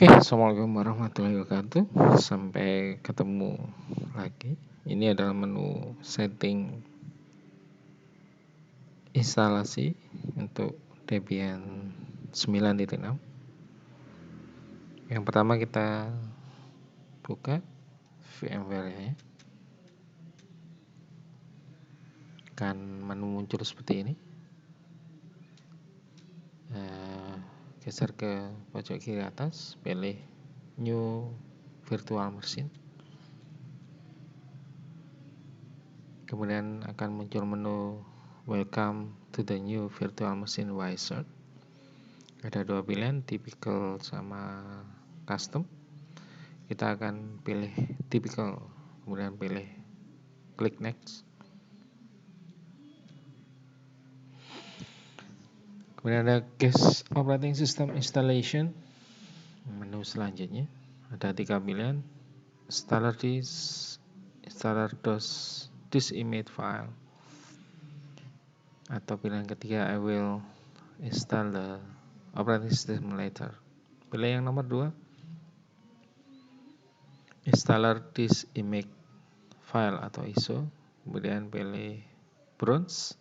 Oke, assalamualaikum warahmatullahi wabarakatuh. Sampai ketemu lagi. Ini adalah menu setting instalasi untuk Debian 9.6. Yang pertama kita buka VMware-nya. Akan menu muncul seperti ini. Geser ke pojok kiri atas, pilih New Virtual Machine. Kemudian akan muncul menu Welcome to the New Virtual Machine Wizard. Ada dua pilihan, typical sama custom. Kita akan pilih typical, kemudian pilih klik next. Kemudian ada Guest Operating System Installation. Menu selanjutnya ada tiga pilihan, installer this image file, atau pilihan ketiga I will install the operating system later. Pilih yang nomor 2, installer this image file atau ISO. Kemudian pilih browse.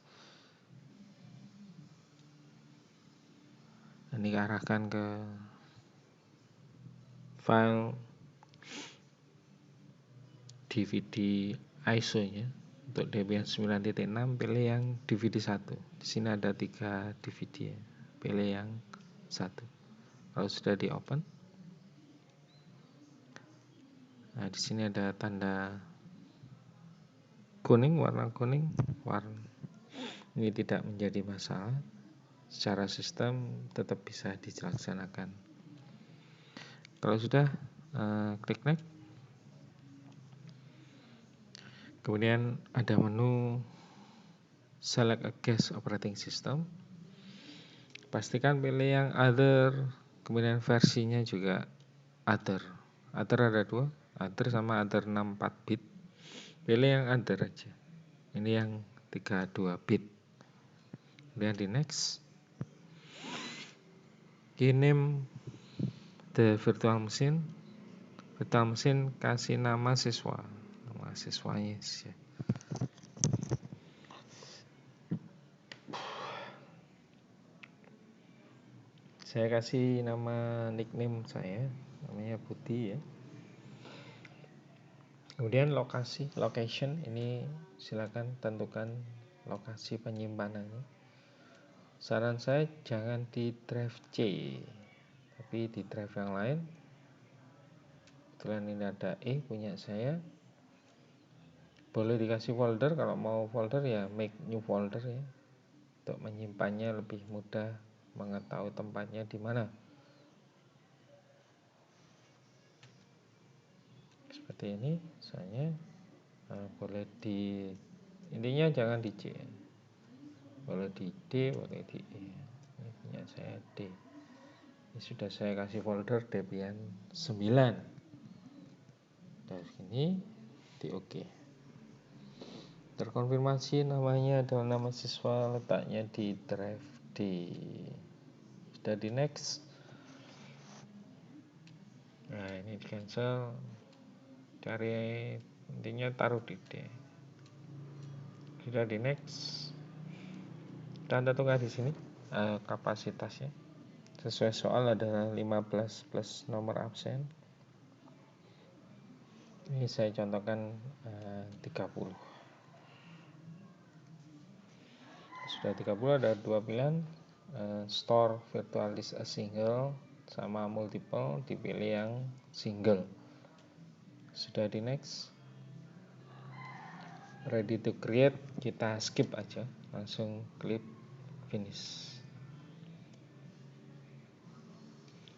Ini diarahkan ke file DVD ISO-nya. Untuk Debian 9.6 pilih yang DVD 1. Di sini ada 3 DVD ya. Pilih yang 1. Kalau sudah di open, nah di sini ada tanda kuning, warna kuning. Ini tidak menjadi masalah. Secara sistem tetap bisa dilaksanakan. Kalau sudah, klik next. Kemudian ada menu select a guest operating system. Pastikan pilih yang other, kemudian versinya juga other. Other ada 2, other sama other 64 bit. Pilih yang other aja. Ini yang 32 bit. Kemudian di next. Name the virtual machine. Virtual machine kasih nama siswa. Nama siswanya ya. Saya kasih nama nickname saya, namanya Budi ya. Kemudian location ini silakan tentukan lokasi penyimpanannya. Saran saya jangan di drive C, tapi di drive yang lain. Kebetulan ini ada punya saya. Boleh dikasih folder, kalau mau folder ya make new folder ya. Untuk menyimpannya lebih mudah, mengetahui tempatnya di mana. Seperti ini, misalnya boleh di, intinya jangan di C, boleh di D, boleh di E. Ini punya saya D. Ini sudah saya kasih folder Debian 9. Dari sini di OK. Terkonfirmasi namanya adalah nama siswa, letaknya di drive D. Sudah di next. Nah ini di cancel, cari, intinya taruh di D. Sudah di next. Kita tentukan di sini kapasitasnya. Sesuai soal ada 15 plus nomor absen. Ini saya contohkan 30. Sudah 30 ada dua pilihan, store virtual disk a single sama multiple, dipilih yang single. Sudah di next. Ready to create, kita skip aja, langsung klik finish.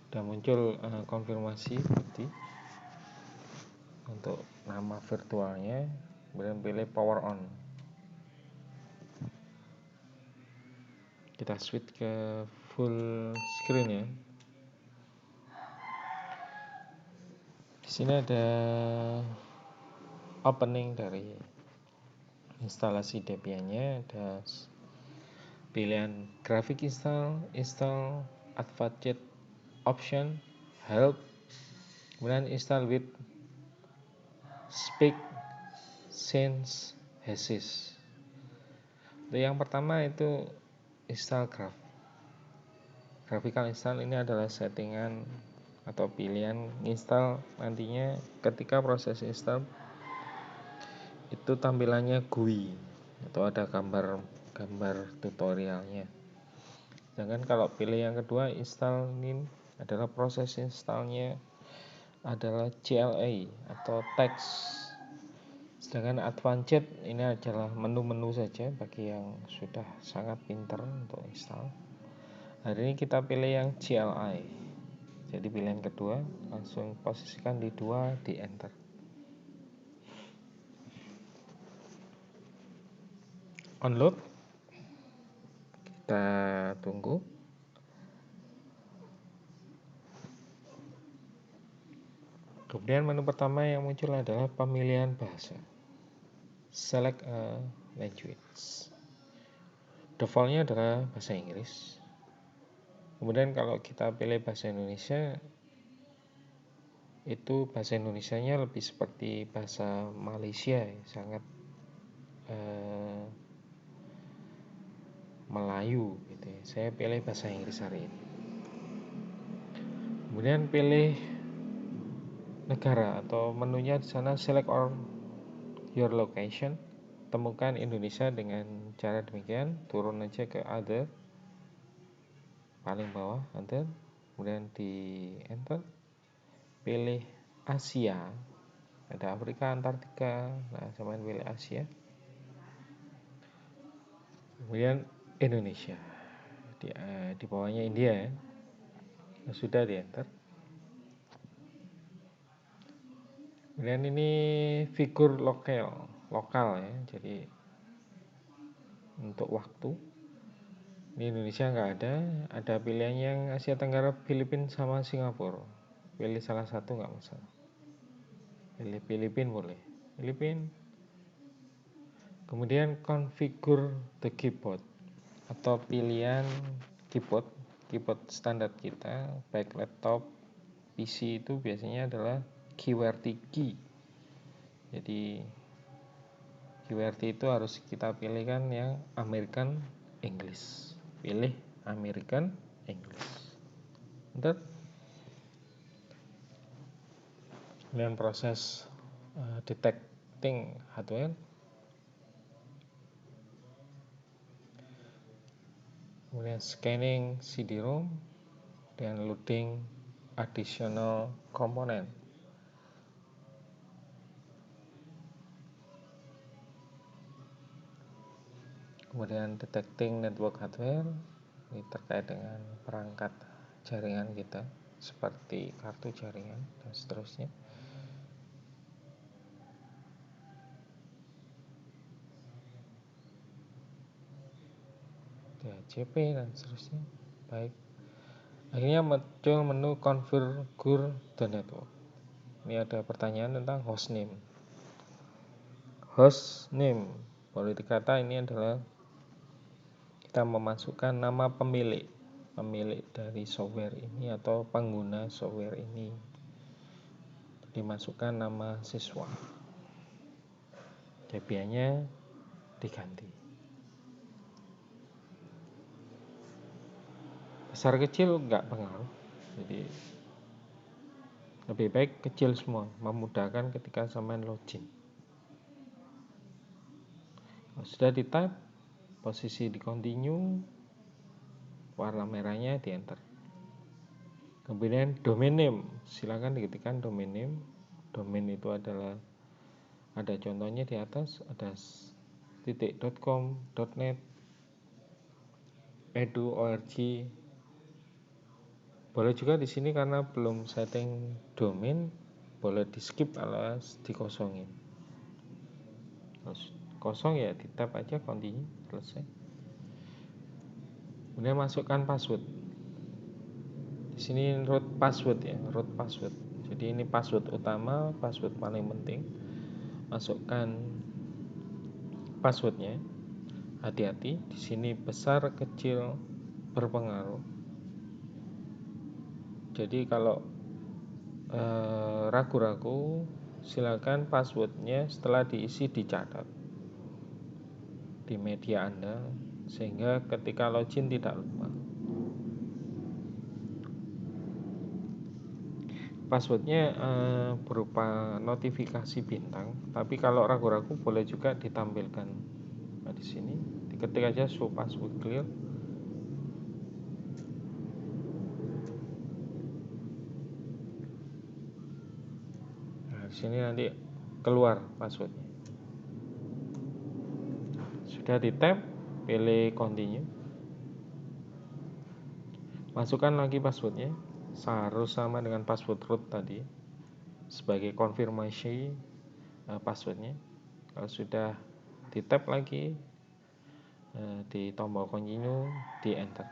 Sudah muncul konfirmasi Budi untuk nama virtualnya, kemudian pilih power on. Kita switch ke full screen ya. Di sini ada opening dari instalasi Debian-nya, ada pilihan graphic install, advanced option, help, Kemudian install with speak since hashes. Yang pertama itu install graphical install. Ini adalah settingan atau pilihan install nantinya ketika proses install itu tampilannya GUI atau ada gambar tutorialnya. Sedangkan kalau pilih yang kedua install ini adalah proses installnya adalah CLA atau text. Sedangkan advanced ini adalah menu-menu saja bagi yang sudah sangat pintar untuk install. Hari ini kita pilih yang CLI. Jadi pilihan kedua, langsung posisikan di 2, di enter. Onload. Kita tunggu. Kemudian menu pertama yang muncul adalah pemilihan bahasa. Select a language. Defaultnya adalah bahasa Inggris. Kemudian kalau kita pilih bahasa Indonesia, itu bahasa Indonesianya lebih seperti bahasa Malaysia, sangat Melayu gitu ya. Saya pilih bahasa Inggris hari ini. Kemudian pilih negara atau menunya di sana select your location. Temukan Indonesia dengan cara demikian, turun aja ke other, paling bawah other, kemudian di enter. Pilih Asia, ada Afrika, Antartika, nah saya pilih Asia. Kemudian Indonesia, di bawahnya India ya. Nah, sudah di enter. Kemudian ini figur lokal ya, jadi untuk waktu ini Indonesia nggak ada pilihan yang Asia Tenggara, Filipina sama Singapura. Pilih salah satu nggak masalah. Pilih Filipina boleh. Filipina. Kemudian configure the keyboard atau pilihan keyboard standar kita baik laptop, PC itu biasanya adalah QWERTY key. Jadi QWERTY itu harus kita pilihkan yang American English. Pilih American English. Enter. Kemudian proses detecting hardware. Kemudian scanning CD-ROM dan loading additional component. Kemudian detecting network hardware, ini terkait dengan perangkat jaringan kita seperti kartu jaringan dan seterusnya. DHCP dan seterusnya. Baik. Akhirnya muncul menu configure the network. Ini ada pertanyaan tentang hostname. Hostname, boleh dikata ini adalah kita memasukkan nama pemilik dari software ini atau pengguna software ini. Dimasukkan nama siswa. DP-nya diganti. Besar kecil enggak pengaruh. Jadi lebih baik kecil semua, memudahkan ketika sampai login. Kalau sudah di type, posisi di continue, warna merahnya di enter. Kemudian domain name, silakan diketikkan domain name. Domain itu adalah, ada contohnya di atas, ada .com, .net, edu, org. Boleh juga di sini karena belum setting domain, boleh di skip alias dikosongin. Terus kosong ya di tab aja, continue, selesai. Kemudian masukkan password. Di sini root password ya, root password. Jadi ini password utama, password paling penting. Masukkan passwordnya. Hati-hati, di sini besar kecil berpengaruh. Jadi kalau ragu-ragu, silakan passwordnya setelah diisi dicatat di media Anda sehingga ketika login tidak lupa. Passwordnya berupa notifikasi bintang, tapi kalau ragu-ragu boleh juga ditampilkan. Nah, di sini diketik aja show password clear. Nah, di sini nanti keluar passwordnya. Sudah di tab, pilih continue. Masukkan lagi passwordnya, harus sama dengan password root tadi sebagai konfirmasi passwordnya. Kalau sudah di tab lagi, di tombol continue, di enter.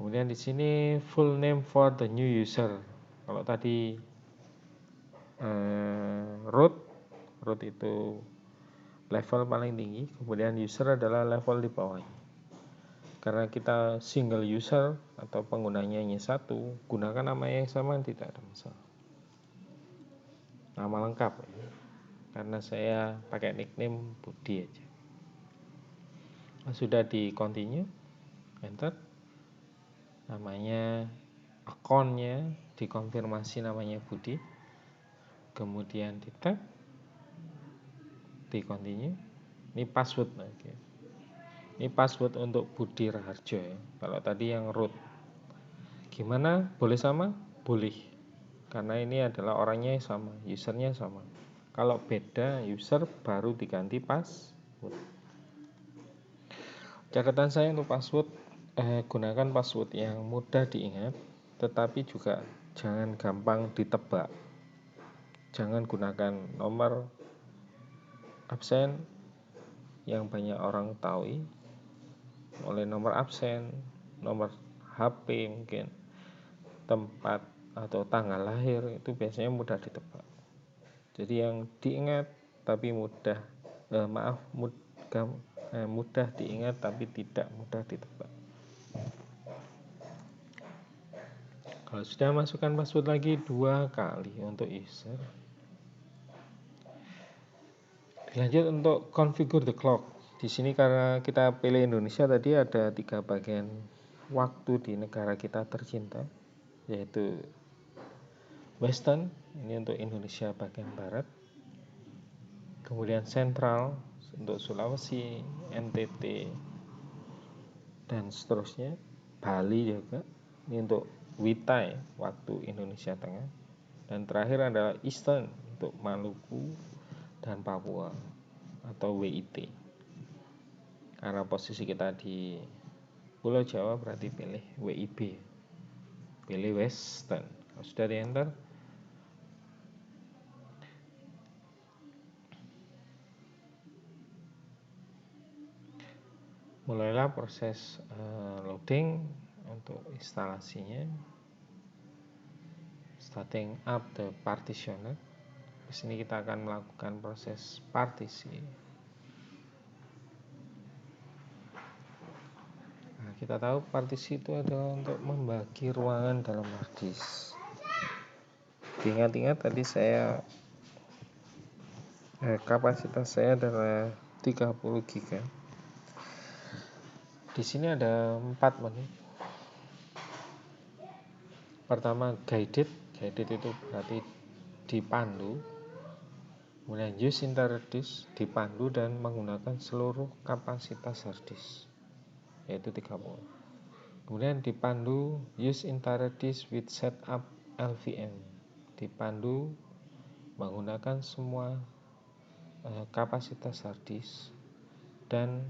Kemudian di sini full name for the new user. Kalau tadi root itu level paling tinggi, kemudian user adalah level di bawahnya. Karena kita single user atau penggunanya hanya satu, gunakan nama yang sama, tidak ada masalah. Nama lengkap ya. Karena saya pakai nickname Budi aja. Sudah di continue, enter. Namanya, akunnya dikonfirmasi namanya Budi. Kemudian di tab, di continue. Ini password lagi. Ini password untuk Budi Raharjo ya. Kalau tadi yang root. Gimana? Boleh sama? Boleh. Karena ini adalah orangnya sama, usernya sama. Kalau beda user baru diganti password. Catatan saya untuk password, gunakan password yang mudah diingat, tetapi juga jangan gampang ditebak. Jangan gunakan nomor absen yang banyak orang tahu, oleh nomor absen, nomor HP mungkin, tempat atau tanggal lahir, itu biasanya mudah ditebak. Jadi yang diingat tapi mudah diingat tapi tidak mudah ditebak. Kalau sudah masukkan password lagi 2 kali untuk user. Lanjut untuk configure the clock. Di sini karena kita pilih Indonesia tadi ada 3 bagian waktu di negara kita tercinta, yaitu Western, ini untuk Indonesia bagian barat. Kemudian Central untuk Sulawesi, NTT, dan seterusnya. Bali juga, ini untuk WITA ya, waktu Indonesia Tengah. Dan terakhir adalah Eastern untuk Maluku dan Papua atau WIT. Karena posisi kita di Pulau Jawa berarti pilih WIB, pilih Western. Kalau sudah di enter, mulailah proses loading untuk instalasinya. Starting up the partitioner. Di sini kita akan melakukan proses partisi. Nah, kita tahu partisi itu adalah untuk membagi ruangan dalam hard disk. Ingat-ingat tadi saya kapasitas saya adalah 30 GB. Di sini ada 4 menu. Pertama guided itu berarti dipandu. Kemudian use entire disk, dipandu dan menggunakan seluruh kapasitas hard disk, yaitu 30. Kemudian dipandu use entire disk with setup LVM, dipandu menggunakan semua kapasitas hard disk dan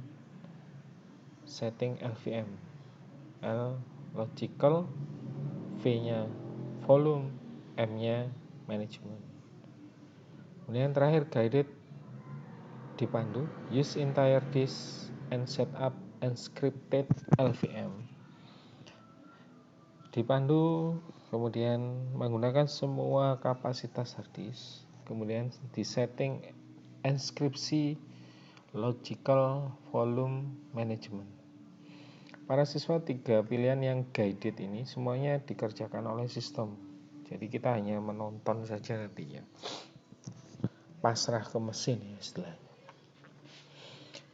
setting LVM, L logical, V-nya volume, M-nya management. Kemudian terakhir guided dipandu use entire disk and setup encrypted LVM, dipandu kemudian menggunakan semua kapasitas hard disk, kemudian disetting enskripsi logical volume management. Para siswa 3 pilihan yang guided ini semuanya dikerjakan oleh sistem. Jadi kita hanya menonton saja nantinya. Pasrah ke mesin ya istilahnya.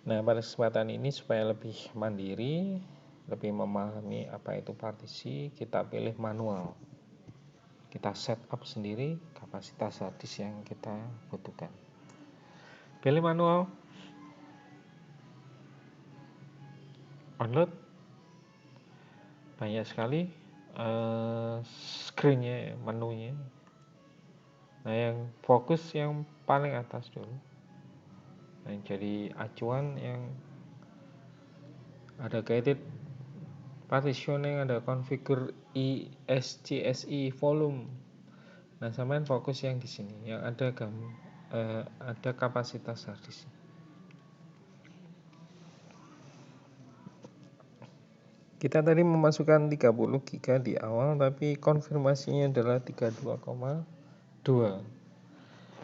Nah, pada kesempatan ini supaya lebih mandiri, lebih memahami apa itu partisi, kita pilih manual. Kita set up sendiri kapasitas hard disk yang kita butuhkan. Pilih manual. Download. Banyak sekali screen-nya, menunya. Nah, yang fokus yang paling atas dulu. Nah, jadi acuan yang ada guided partitioning, ada configure ESCSI volume. Nah, sampean fokus yang di sini, yang ada ada kapasitas hard disk. Kita tadi memasukkan 30 GB di awal, tapi konfirmasinya adalah 32,2.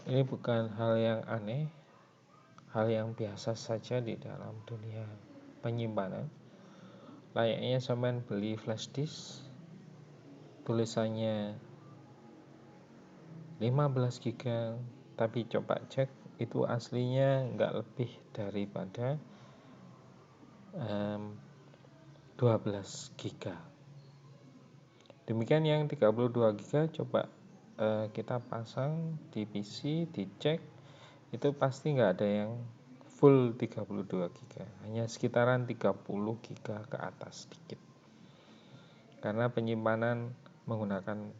Ini bukan hal yang aneh, hal yang biasa saja di dalam dunia penyimpanan. Layaknya sampean beli flash disk, tulisannya 15 GB, tapi coba cek itu aslinya nggak lebih daripada 12 GB. Demikian yang 32 GB, coba kita pasang di PC, dicek, itu pasti nggak ada yang full 32 GB, hanya sekitaran 30 GB ke atas sedikit. Karena penyimpanan menggunakan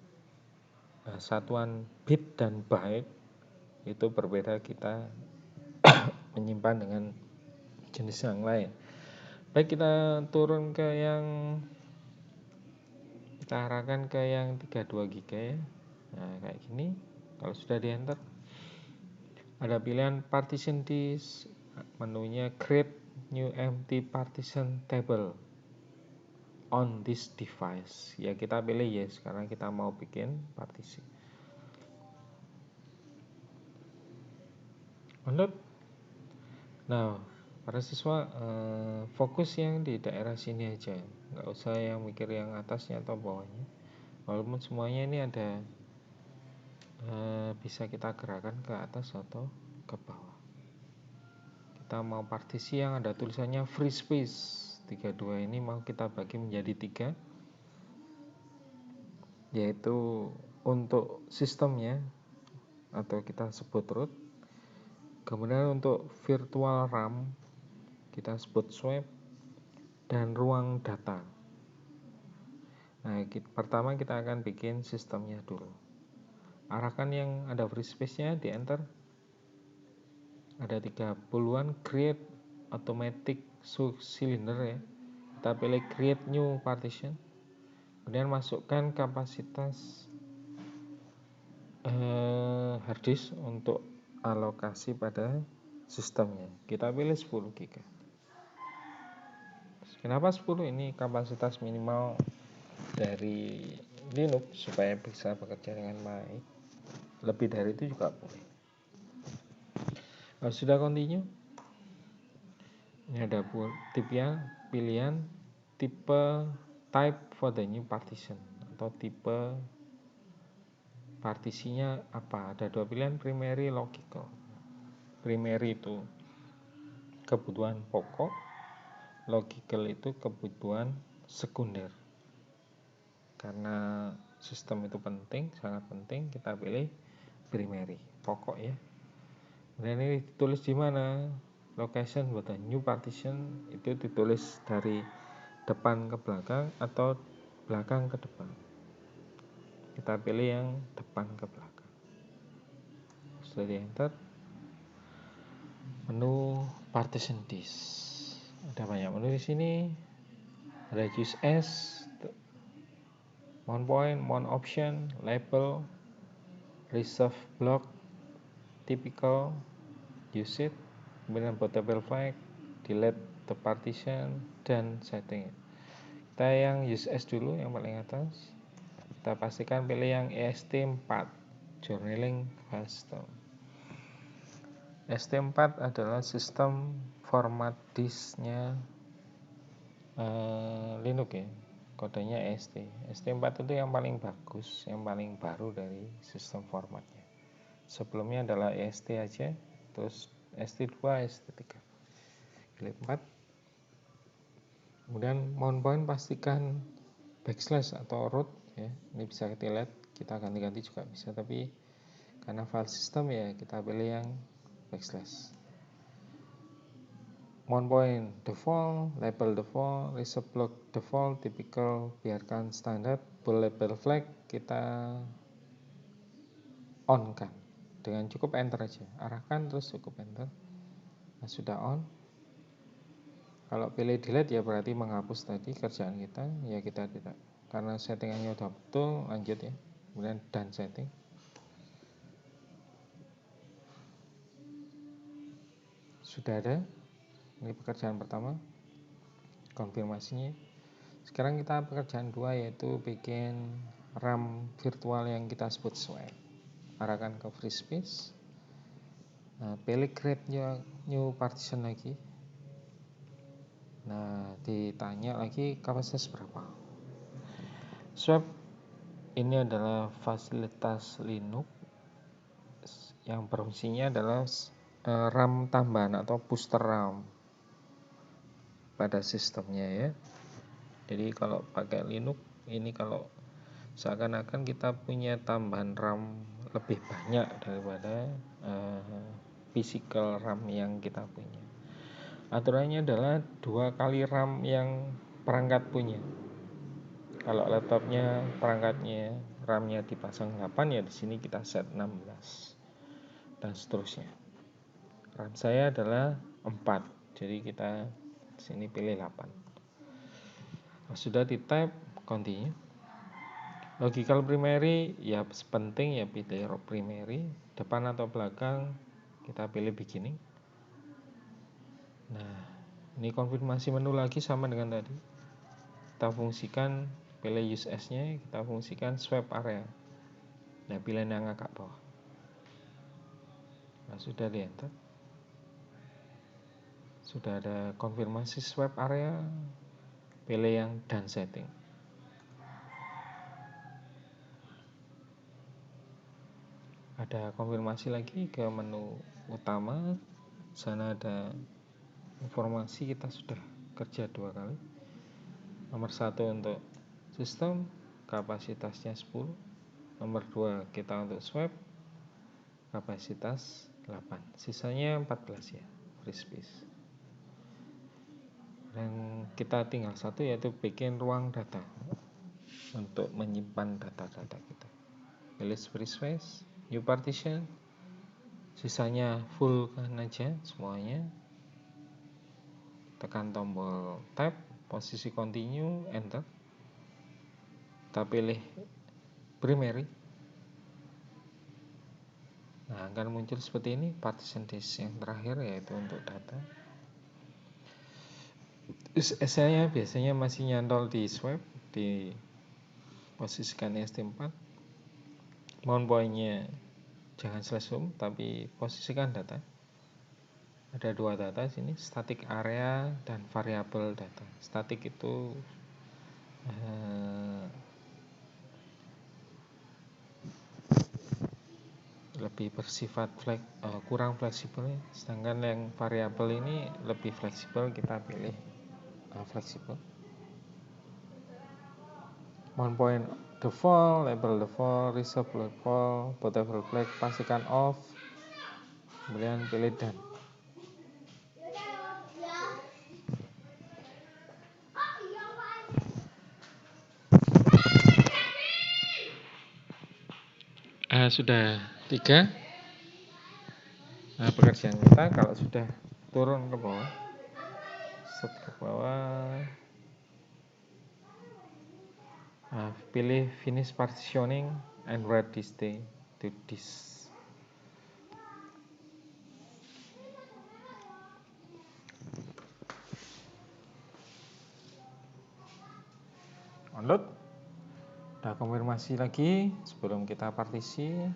satuan bit dan byte itu berbeda, kita menyimpan dengan jenis yang lain. Baik, kita turun ke yang kita arahkan ke yang 32 GB ya. Nah, kayak gini. Kalau sudah di enter, ada pilihan partition disk, menunya create new empty partition table on this device. Ya, kita pilih yes karena kita mau bikin partisi. Download. Nah, para siswa fokus yang di daerah sini aja, nggak usah yang mikir yang atasnya atau bawahnya. Walaupun semuanya ini ada bisa kita gerakkan ke atas atau ke bawah. Kita mau partisi yang ada tulisannya free space 32 ini mau kita bagi menjadi 3, yaitu untuk sistemnya atau kita sebut root. Kemudian untuk virtual RAM kita sebut swap, dan ruang data. Nah, pertama kita akan bikin sistemnya dulu. Arahkan yang ada free space-nya di enter. Ada 30-an create automatic cylinder ya. Kita pilih create new partition. Kemudian masukkan kapasitas hard disk untuk alokasi pada sistemnya. Kita pilih 10 GB. Kenapa 10? Ini kapasitas minimal dari Linux supaya bisa bekerja dengan baik. Lebih dari itu juga boleh. Kalau sudah continue, ini ada pilihan tipe type for the new partition atau tipe partisinya apa. Ada 2 pilihan, primary, logical. Primary itu kebutuhan pokok, logical itu kebutuhan sekunder. Karena sistem itu penting, sangat penting, kita pilih primary, pokok ya. Dan ini ditulis di mana? Location buat new partition itu ditulis dari depan ke belakang atau belakang ke depan. Kita pilih yang depan ke belakang. Sudah di enter. Menu partition disk. Ada banyak menu di sini. Ada use as, mount point, mount option, label, reserve block, typical, use it, kemudian portable flag, delete the partition, dan setting. Kita yang use as dulu, yang paling atas. Kita pastikan pilih yang EST4, journaling custom. EST4 adalah sistem format disknya Linux ya, kodenya ST. ST4 itu yang paling bagus, yang paling baru dari sistem formatnya. Sebelumnya adalah EST aja, terus ST2, ST3. Pilih 4. Kemudian mount point pastikan backslash atau root ya. Ini bisa kita lihat, kita ganti-ganti juga bisa, tapi karena file system ya kita pilih yang backslash. Mount point default, label default, reset block default, typical biarkan standar, bold label flag kita on kan. Dengan cukup enter aja, arahkan terus cukup enter. Nah, sudah on. Kalau pilih delete ya berarti menghapus tadi kerjaan kita, ya kita tidak. Karena settingannya udah betul, lanjut ya. Kemudian done setting. Sudah ada. Ini pekerjaan pertama. Konfirmasinya. Sekarang kita pekerjaan 2 yaitu bikin RAM virtual yang kita sebut swap. Arahkan ke free space. Nah, pilih create new partition lagi. Nah, ditanya lagi kapasitas berapa. Swap ini adalah fasilitas Linux yang berfungsinya adalah RAM tambahan atau booster RAM pada sistemnya ya. Jadi kalau pakai Linux ini kalau seakan-akan kita punya tambahan RAM lebih banyak daripada physical RAM yang kita punya. Aturannya adalah 2 kali RAM yang perangkat punya. Kalau laptopnya perangkatnya RAM-nya dipasang 8 ya di sini kita set 16 dan seterusnya. RAM saya adalah 4, jadi kita sini pilih 8. Nah, sudah di type continue. Logical primary ya penting ya pilih primary, depan atau belakang kita pilih beginning. Nah, ini konfirmasi menu lagi sama dengan tadi. Kita fungsikan pilih use as-nya, kita fungsikan swap area. Nah, pilih yang agak bawah. Nah, sudah di enter. Sudah ada konfirmasi swap area, pilih yang done setting. Ada konfirmasi lagi ke menu utama. Sana ada informasi kita sudah kerja 2 kali. Nomor 1 untuk sistem kapasitasnya 10. Nomor 2 kita untuk swap kapasitas 8. Sisanya 14 ya, free space. Dan kita tinggal satu yaitu bikin ruang data untuk menyimpan data-data kita. Pilih free space, new partition. Sisanya full kan aja semuanya. Tekan tombol tab, posisi continue, enter. Kita pilih primary. Nah, akan muncul seperti ini, partition disk yang terakhir yaitu untuk data. Saya biasanya masih nyantol di swap, di posisikan ST4. Mount point-nya jangan slash home, tapi posisikan data. Ada 2 data sini, static area dan variable data. Static itu lebih bersifat kurang fleksibel ya. Sedangkan yang variabel ini lebih fleksibel, kita pilih fleksibel. Mount point default, label default, reset default, portable flag pastikan off, kemudian pilih done. Sudah 3 pekerjaan kita. Kalau sudah turun ke bawah, set ke bawah, pilih finish partitioning and write this day to disk. Download. Kita konfirmasi lagi sebelum kita partition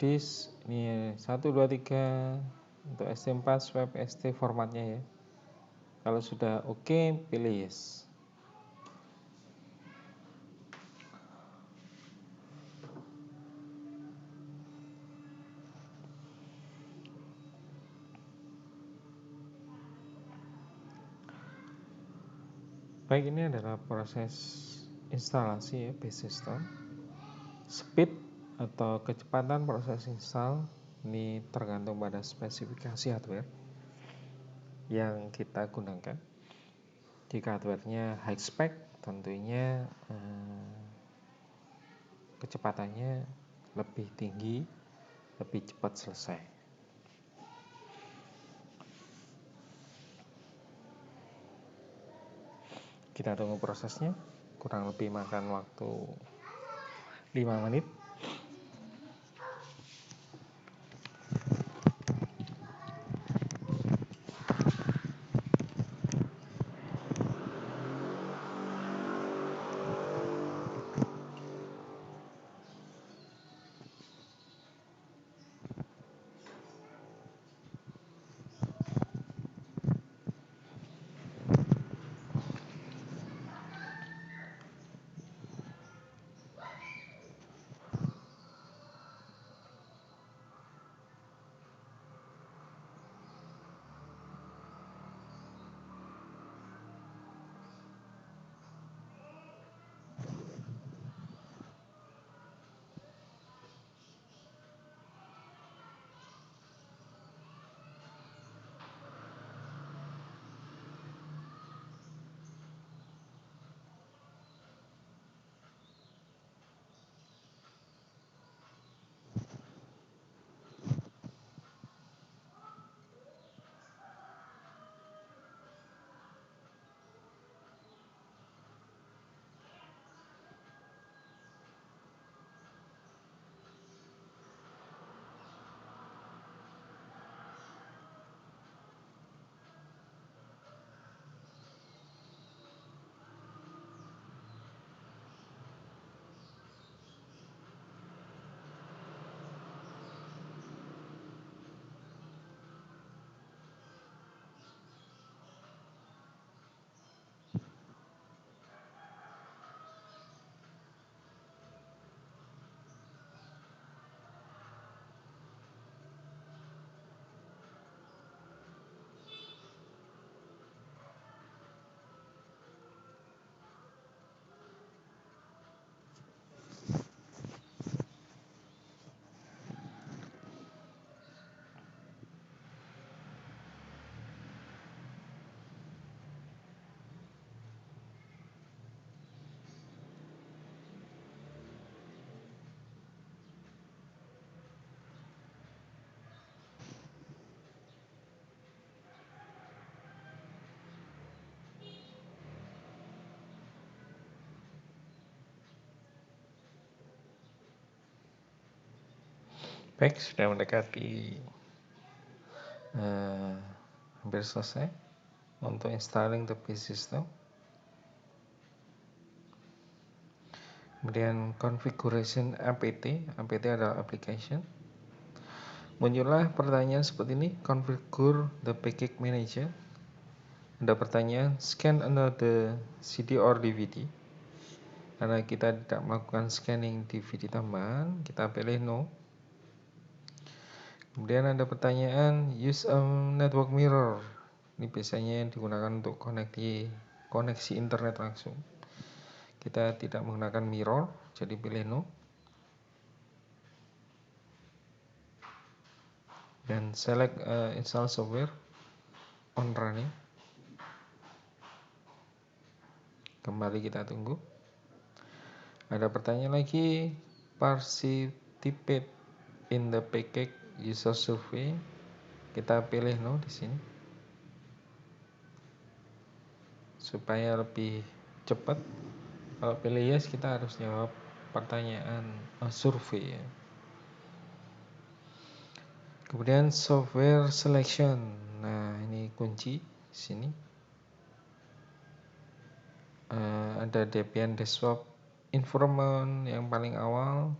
disk. Ini 1, 2, 3 untuk ST4 swap ST formatnya ya. Kalau sudah oke, pilih yes. Baik, ini adalah proses instalasi ya, base system. Speed atau kecepatan proses install ini tergantung pada spesifikasi hardware yang kita gunakan. Jika hardware-nya high spec, tentunya kecepatannya lebih tinggi, lebih cepat selesai. Kita tunggu prosesnya, kurang lebih makan waktu 5 menit. Baik, sudah mendekati hampir selesai untuk installing the base system. Kemudian configuration apt adalah application. Muncullah pertanyaan seperti ini, configure the package manager. Ada pertanyaan, scan another CD or DVD. Karena kita tidak melakukan scanning DVD tambahan, kita pilih no. Kemudian ada pertanyaan, use a network mirror. Ini biasanya digunakan untuk koneksi internet langsung. Kita tidak menggunakan mirror, jadi pilih no. Dan select install software on running. Kembali kita tunggu. Ada pertanyaan lagi, participate in the package user survey. Kita pilih no di sini supaya lebih cepat. Kalau pilih yes, kita harus jawab pertanyaan survei ya. Kemudian software selection. Nah, ini kunci di sini. Ada Debian Desktop Environment yang paling awal.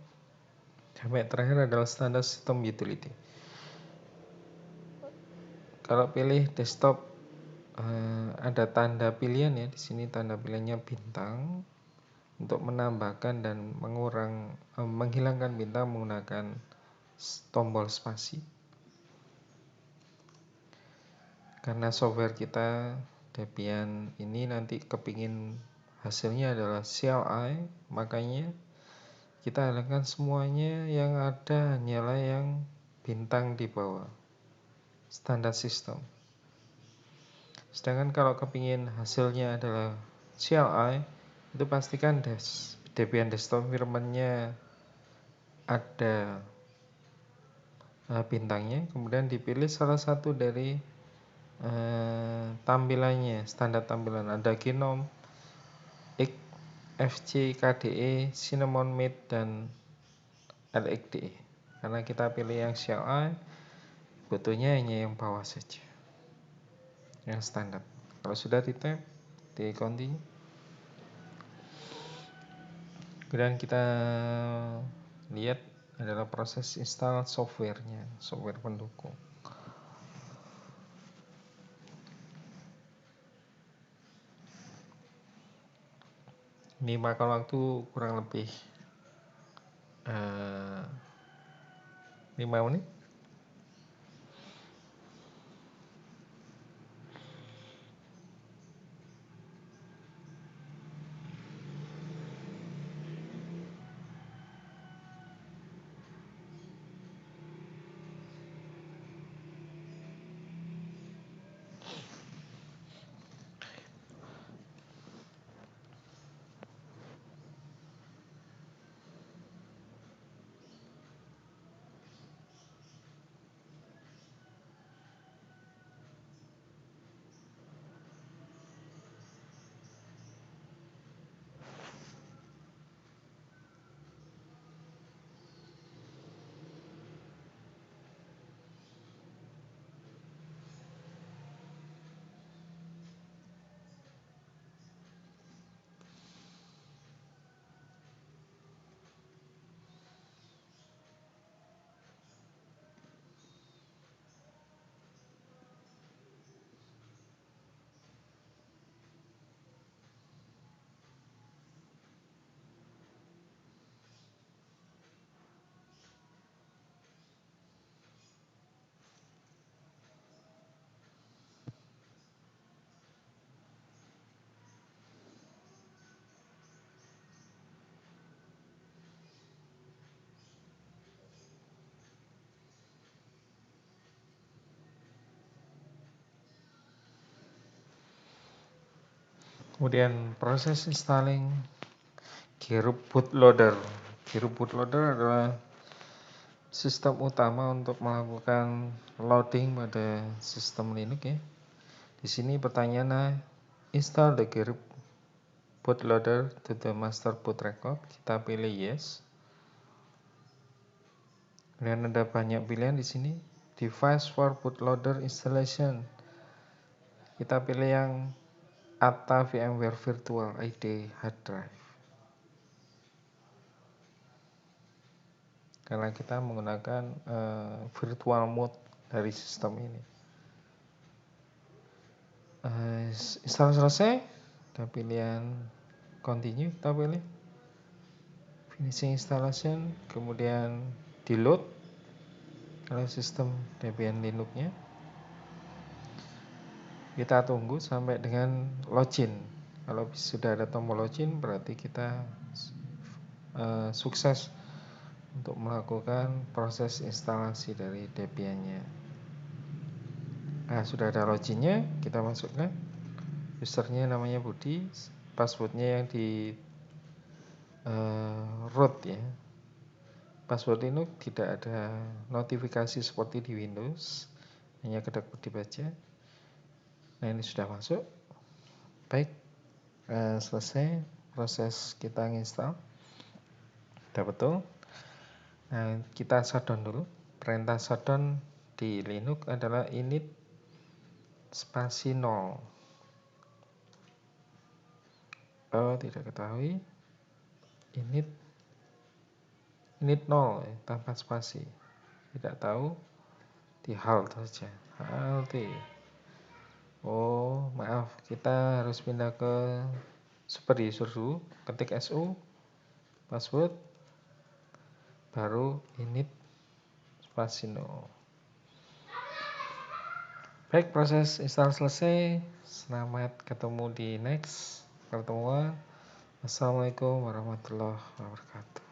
Sampai terakhir adalah standar system utility. Kalau pilih desktop ada tanda pilihan ya. Di sini tanda pilihannya bintang. Untuk menambahkan dan menghilangkan bintang menggunakan tombol spasi. Karena software kita Debian ini nanti kepingin hasilnya adalah CLI, makanya kita hilangkan semuanya, yang ada hanyalah yang bintang di bawah standar sistem. Sedangkan kalau kepingin hasilnya adalah CLI, itu pastikan Debian desktop environment-nya ada bintangnya, kemudian dipilih salah satu dari tampilannya, standar tampilan. Ada GNOME, FC, KDE, Cinnamon, Mint, dan LXDE. Karena kita pilih yang CLI, butuhnya hanya yang bawah saja, yang standar. Kalau sudah di tab, di continue. Kemudian kita lihat adalah proses install softwarenya, software pendukung. Ini makan waktu kurang lebih 5 menit. Kemudian proses installing GRUB bootloader. GRUB bootloader adalah sistem utama untuk melakukan loading pada sistem Linux ya. Di sini pertanyaannya, install the GRUB bootloader to the master boot record. Kita pilih yes. Kemudian ada banyak pilihan di sini. Device for bootloader installation. Kita pilih yang ATA VMware Virtual ID Hard Drive. Karena kita menggunakan virtual mode dari sistem ini. Install selesai, kita pilihan continue, kita pilih finishing installation, kemudian di load kalau sistem Debian Linux-nya. Kita tunggu sampai dengan login. Kalau sudah ada tombol login berarti kita sukses untuk melakukan proses instalasi dari Debian-nya. Nah, sudah ada loginnya, kita masukkan. Usernya namanya Budi, passwordnya yang di root ya. Password Linux tidak ada notifikasi seperti di Windows, hanya kedap dibaca. Nah, ini sudah masuk. Baik, selesai proses kita install. Sudah betul. Nah, kita shutdown dulu. Perintah shutdown di Linux adalah init spasi 0. Tidak ketahui. Init 0 tanpa spasi. Tidak tahu, di halt saja. Halt. Oh, maaf, kita harus pindah ke super user dulu. Ketik su, password, baru init spacino. Baik, proses install selesai. Selamat ketemu di next pertemuan. Assalamualaikum warahmatullahi wabarakatuh.